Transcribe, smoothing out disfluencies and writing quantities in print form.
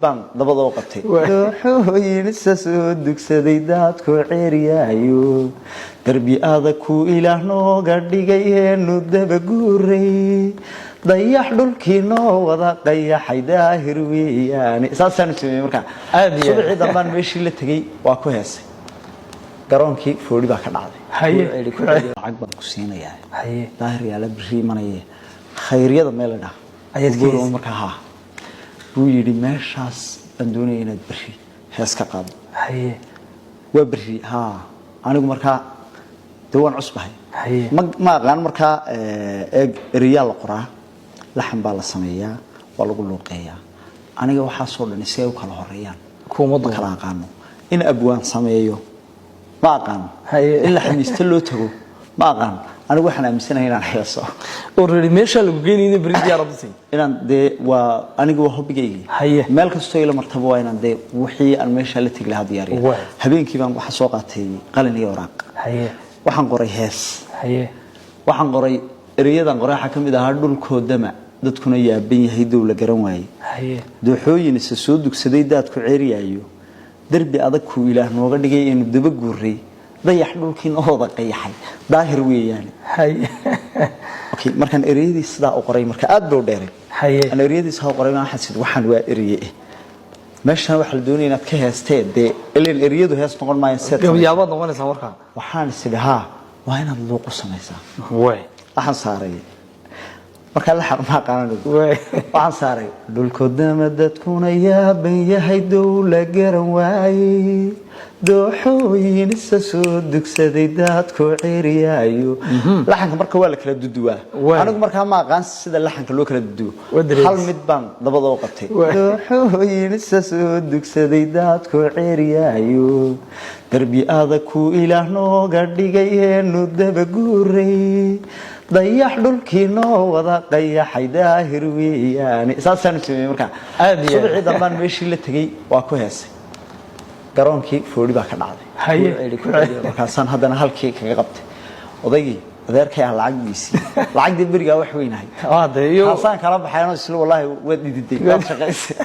baan dabada u qabtay dooxooyin sasoo dugsaday daadku ceeriyaayo darbi adag ku ilaah nooga dhigay heenu daba guuray dayax dhulkii noo wada qayaxay daahir weeyaane saasaan sameeyay markaa subaxii dambaan meeshii la tagay waa ku heesay garoonkii foori baa ka dhacday lacag baan ku siinayaa daahir yaa la biriimanaya khayriyada meel la dhaha ayaad goor markaa ha buu yiri meeshaas aan doonay inaad bari hees ka qaado waa bari ha anigu markaa dawaan cusbahay ma aqaan markaa riyaal qoraa laxan baa la sameeyaa waa lagu luuqeeyaa aniga waxa soo dhan isay u kala horeeyaan kuma kala aqaano in abwaan sameeyo ma aqaan illa xamiista loo tago ma aqaan anigu waxaan aaminsanahay inaan heeso already meesha lagu geeyay bari diyaaradii inaan de waa anigu waa hobigayga meel kasto ila martaba waa inaan de wixii aan meesha la tagi lahaa diyaariyo habeenkii baan waxa soo qaatay qalin iyo waraaq waxaan qoray hees waxaan qoray eriyadan qoray waxa kamid ah dhulkoodama dadkuna yaaban yahay dawla garan waayay dooxooyin isa soo dugsaday daadku ceeriyaayo darbi adag ku ilaah nooga dhigay inuu daba guuray dayax dhulkii nooda qayaxay daahir weeyaan okay markan eriyadiis sida u qoray marka aad buu dheeray aan eriyadiis ha qoray ma xasid waxaan waa eriye meeshan waxa la doonayay inaad ka heestee de ilaa eriyadu hees noqon maayo set gabayaba noqonaysa marka waxaan sidaha waa inaad luuq samaysaa waxaan saaray marka la xarma qaanado waxaan saaray dhulkoodama dadkuna yaaban yahay dawla garan waayay dooxooyin isa soo dugsaday daadku ceeriyaayo laxanka marka waa la kala duduwaa anigu marka ma aqaan sida laxanka loo kala duduwo hal mid baan dabada u qabtay dooxooyin isa soo dugsaday daadku ceeriyaayo darbi adag ku ilaah nooga dhigay heenu daba guuray dayax dhulkii noo wada qayaxay daahir weeyaane saasaan sameeyay markaa subaxii dambaan meeshii la tagay waa ku heesay garoonkii foori baa ka dhacday markaasaan haddana halkii kaga qabtay odaygii adeerkay ah lacagdiisii lacagdii berigaa wax weynahay haasaan kala baxayno isla wallaahi waad dhididay waad shaqaysay